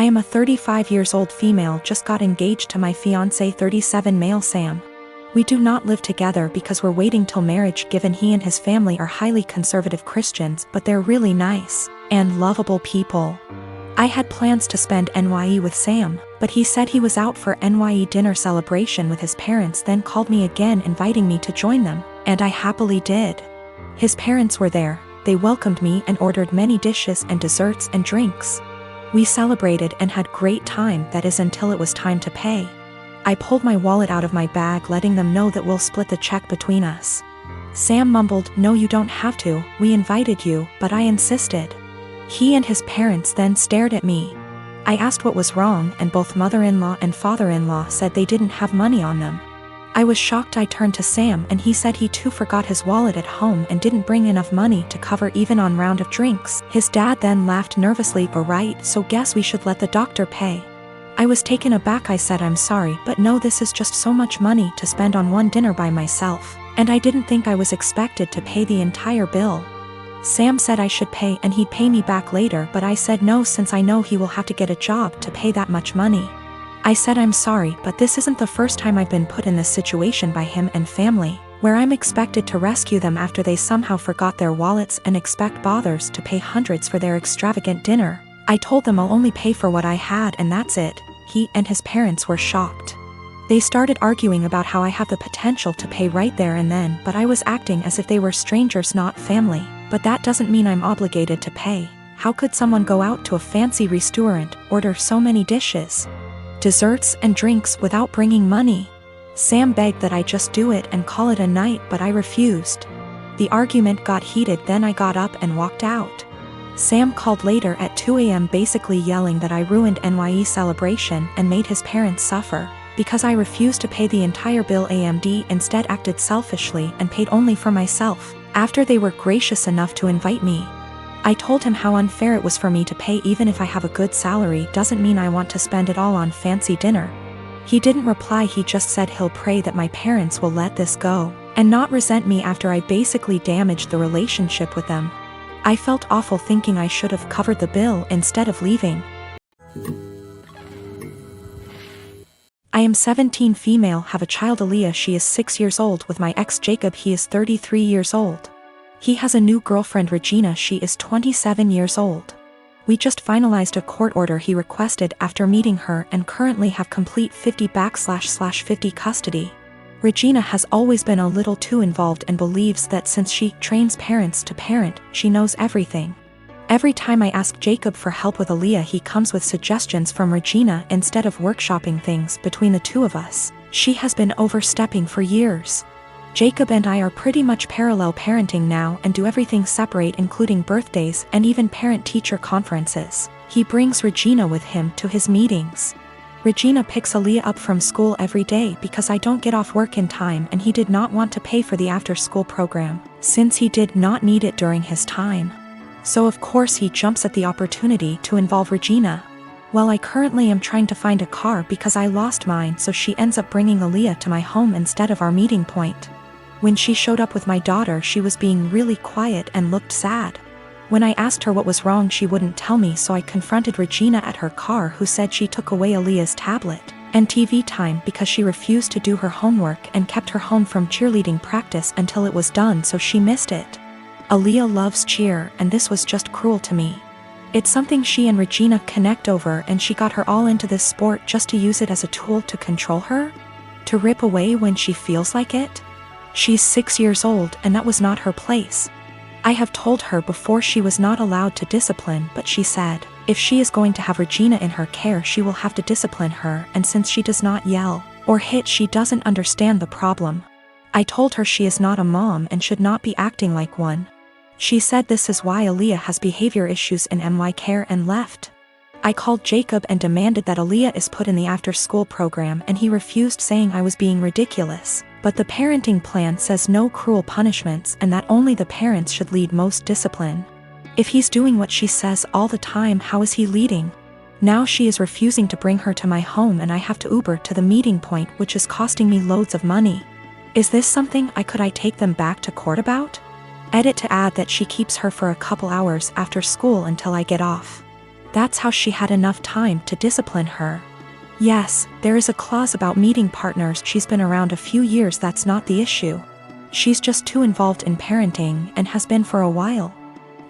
I am a 35 years old female just got engaged to my fiancé 37 male Sam. We do not live together because we're waiting till marriage given he and his family are highly conservative Christians but they're really nice and lovable people. I had plans to spend NYE with Sam, but he said he was out for NYE dinner celebration with his parents then called me again inviting me to join them, and I happily did. His parents were there, they welcomed me and ordered many dishes and desserts and drinks. We celebrated and had great time, that is until it was time to pay. I pulled my wallet out of my bag letting them know that we'll split the check between us. Sam mumbled, "No, you don't have to, we invited you," but I insisted. He and his parents then stared at me. I asked what was wrong and both mother-in-law and father-in-law said they didn't have money on them. I was shocked. I turned to Sam and he said he too forgot his wallet at home and didn't bring enough money to cover even on round of drinks. His dad then laughed nervously, "Right, so guess we should let the doctor pay." I was taken aback. I said, "I'm sorry, but no, this is just so much money to spend on one dinner by myself, and I didn't think I was expected to pay the entire bill." Sam said I should pay and he'd pay me back later, but I said no since I know he will have to get a job to pay that much money. I said, "I'm sorry, but this isn't the first time I've been put in this situation by him and family, where I'm expected to rescue them after they somehow forgot their wallets and expect bothers to pay hundreds for their extravagant dinner." I told them I'll only pay for what I had and that's it. He and his parents were shocked. They started arguing about how I have the potential to pay right there and then, but I was acting as if they were strangers, not family. But that doesn't mean I'm obligated to pay. How could someone go out to a fancy restaurant, order so many dishes, desserts and drinks without bringing money? Sam begged that I just do it and call it a night, but I refused. The argument got heated, then I got up and walked out. Sam called later at 2 a.m. basically yelling that I ruined NYE celebration and made his parents suffer, because I refused to pay the entire bill. AMD instead acted selfishly and paid only for myself, after they were gracious enough to invite me. I told him how unfair it was for me to pay. Even if I have a good salary doesn't mean I want to spend it all on fancy dinner. He didn't reply, he just said he'll pray that my parents will let this go, and not resent me after I basically damaged the relationship with them. I felt awful thinking I should have covered the bill instead of leaving. I am 17 female, have a child Aaliyah, she is 6 years old, with my ex Jacob, he is 33 years old. He has a new girlfriend Regina, she is 27 years old. We just finalized a court order he requested after meeting her and currently have complete 50/50 custody. Regina has always been a little too involved and believes that since she trains parents to parent, she knows everything. Every time I ask Jacob for help with Aaliyah, he comes with suggestions from Regina instead of workshopping things between the two of us. She has been overstepping for years. Jacob and I are pretty much parallel parenting now and do everything separate, including birthdays and even parent-teacher conferences. He brings Regina with him to his meetings. Regina picks Aaliyah up from school every day because I don't get off work in time, and he did not want to pay for the after-school program, since he did not need it during his time. So of course he jumps at the opportunity to involve Regina. Well, I currently am trying to find a car because I lost mine, so she ends up bringing Aaliyah to my home instead of our meeting point. When she showed up with my daughter, she was being really quiet and looked sad. When I asked her what was wrong, she wouldn't tell me, so I confronted Regina at her car, who said she took away Aaliyah's tablet and TV time because she refused to do her homework and kept her home from cheerleading practice until it was done, so she missed it. Aaliyah loves cheer, and this was just cruel to me. It's something she and Regina connect over, and she got her all into this sport just to use it as a tool to control her? To rip away when she feels like it? She's 6 years old, and that was not her place. I have told her before she was not allowed to discipline, but she said, if she is going to have Regina in her care, she will have to discipline her, and since she does not yell or hit, she doesn't understand the problem. I told her she is not a mom and should not be acting like one. She said this is why Aaliyah has behavior issues in MY care and left. I called Jacob and demanded that Aaliyah is put in the after-school program, and he refused, saying I was being ridiculous. But the parenting plan says no cruel punishments and that only the parents should lead most discipline. If he's doing what she says all the time, how is he leading? Now she is refusing to bring her to my home, and I have to Uber to the meeting point, which is costing me loads of money. Is this something I take them back to court about? Edit to add that she keeps her for a couple hours after school until I get off. That's how she had enough time to discipline her. Yes, there is a clause about meeting partners. She's been around a few years. That's not the issue. She's just too involved in parenting and has been for a while.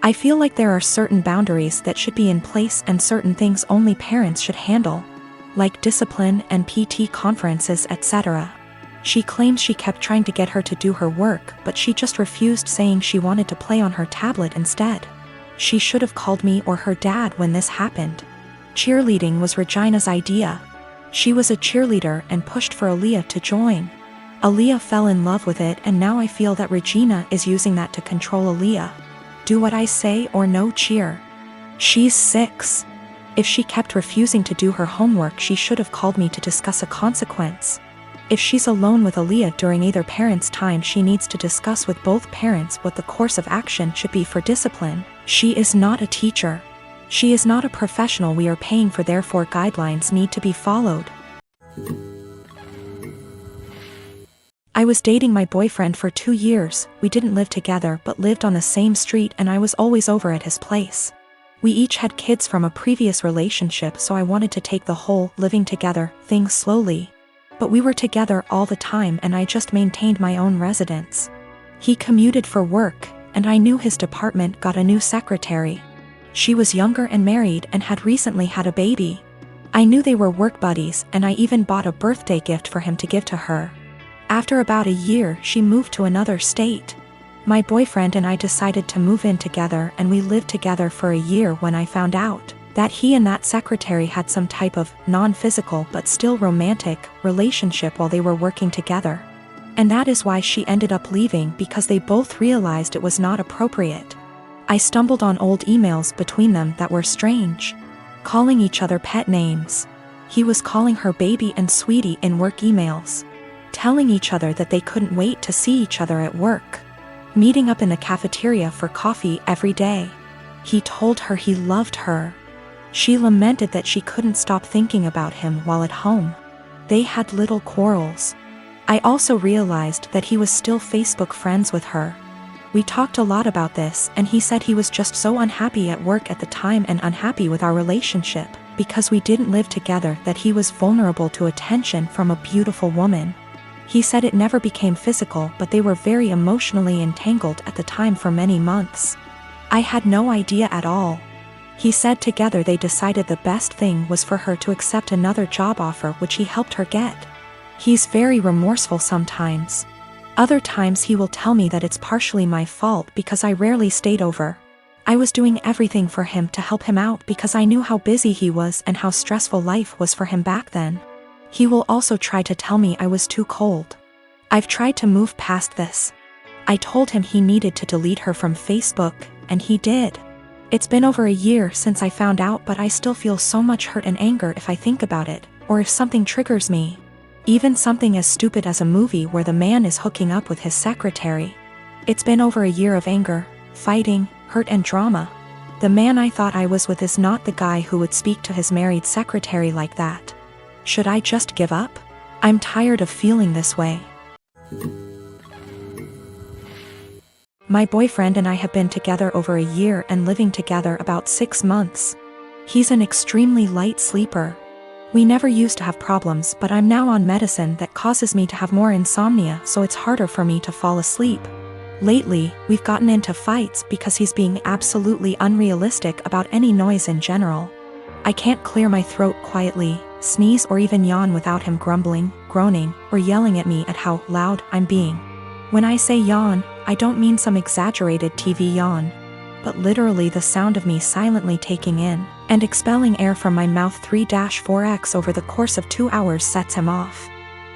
I feel like there are certain boundaries that should be in place and certain things only parents should handle, like discipline and PT conferences, etc. She claims she kept trying to get her to do her work, but she just refused, saying she wanted to play on her tablet instead. She should have called me or her dad when this happened. Cheerleading was Regina's idea. She was a cheerleader and pushed for Aaliyah to join. Aaliyah fell in love with it, and now I feel that Regina is using that to control Aaliyah. Do what I say or no cheer. She's 6. If she kept refusing to do her homework, she should have called me to discuss a consequence. If she's alone with Aaliyah during either parent's time, she needs to discuss with both parents what the course of action should be for discipline. She is not a teacher. She is not a professional we are paying for, therefore guidelines need to be followed. I was dating my boyfriend for 2 years. We didn't live together but lived on the same street, and I was always over at his place. We each had kids from a previous relationship, so I wanted to take the whole living together thing slowly. But we were together all the time and I just maintained my own residence. He commuted for work, and I knew his department got a new secretary. She was younger and married and had recently had a baby. I knew they were work buddies, and I even bought a birthday gift for him to give to her. After about a year, she moved to another state. My boyfriend and I decided to move in together, and we lived together for a year when I found out that he and that secretary had some type of non-physical but still romantic relationship while they were working together. And that is why she ended up leaving, because they both realized it was not appropriate. I stumbled on old emails between them that were strange, calling each other pet names. He was calling her baby and sweetie in work emails, telling each other that they couldn't wait to see each other at work, meeting up in the cafeteria for coffee every day. He told her he loved her. She lamented that she couldn't stop thinking about him while at home. They had little quarrels. I also realized that he was still Facebook friends with her. We talked a lot about this, and he said he was just so unhappy at work at the time and unhappy with our relationship because we didn't live together, that he was vulnerable to attention from a beautiful woman. He said it never became physical, but they were very emotionally entangled at the time for many months. I had no idea at all. He said together they decided the best thing was for her to accept another job offer, which he helped her get. He's very remorseful sometimes. Other times he will tell me that it's partially my fault because I rarely stayed over. I was doing everything for him to help him out because I knew how busy he was and how stressful life was for him back then. He will also try to tell me I was too cold. I've tried to move past this. I told him he needed to delete her from Facebook, and he did. It's been over a year since I found out, but I still feel so much hurt and anger if I think about it, or if something triggers me. Even something as stupid as a movie where the man is hooking up with his secretary. It's been over a year of anger, fighting, hurt and drama. The man I thought I was with is not the guy who would speak to his married secretary like that. Should I just give up? I'm tired of feeling this way. My boyfriend and I have been together over a year and living together about 6 months. He's an extremely light sleeper. We never used to have problems, but I'm now on medicine that causes me to have more insomnia, so it's harder for me to fall asleep. Lately, we've gotten into fights because he's being absolutely unrealistic about any noise in general. I can't clear my throat quietly, sneeze or even yawn without him grumbling, groaning, or yelling at me at how loud I'm being. When I say yawn, I don't mean some exaggerated TV yawn, but literally the sound of me silently taking in and expelling air from my mouth 3-4x over the course of 2 hours sets him off.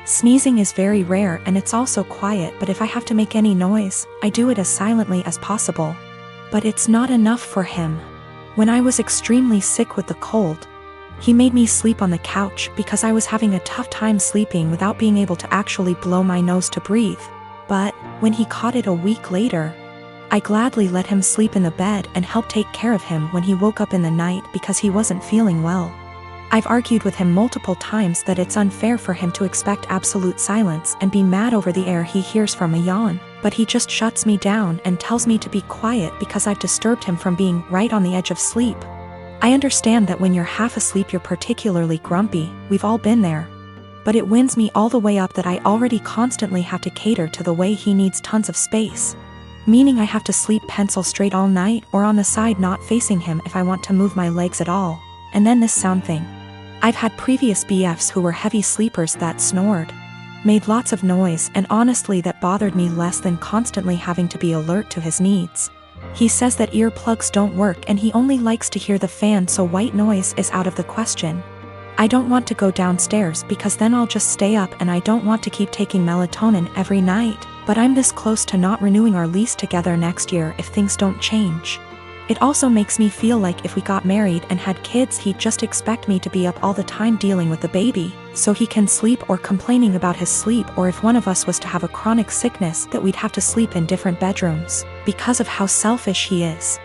Sneezing is very rare and it's also quiet, but if I have to make any noise, I do it as silently as possible. But it's not enough for him. When I was extremely sick with the cold, he made me sleep on the couch because I was having a tough time sleeping without being able to actually blow my nose to breathe. But when he caught it a week later, I gladly let him sleep in the bed and helped take care of him when he woke up in the night because he wasn't feeling well. I've argued with him multiple times that it's unfair for him to expect absolute silence and be mad over the air he hears from a yawn, but he just shuts me down and tells me to be quiet because I've disturbed him from being right on the edge of sleep. I understand that when you're half asleep you're particularly grumpy, we've all been there. But it winds me all the way up that I already constantly have to cater to the way he needs tons of space. Meaning I have to sleep pencil straight all night or on the side not facing him if I want to move my legs at all. And then this sound thing. I've had previous BFs who were heavy sleepers that snored, made lots of noise, and honestly that bothered me less than constantly having to be alert to his needs. He says that earplugs don't work and he only likes to hear the fan, so white noise is out of the question. I don't want to go downstairs because then I'll just stay up, and I don't want to keep taking melatonin every night, but I'm this close to not renewing our lease together next year if things don't change. It also makes me feel like if we got married and had kids he'd just expect me to be up all the time dealing with the baby, so he can sleep, or complaining about his sleep, or if one of us was to have a chronic sickness that we'd have to sleep in different bedrooms, because of how selfish he is.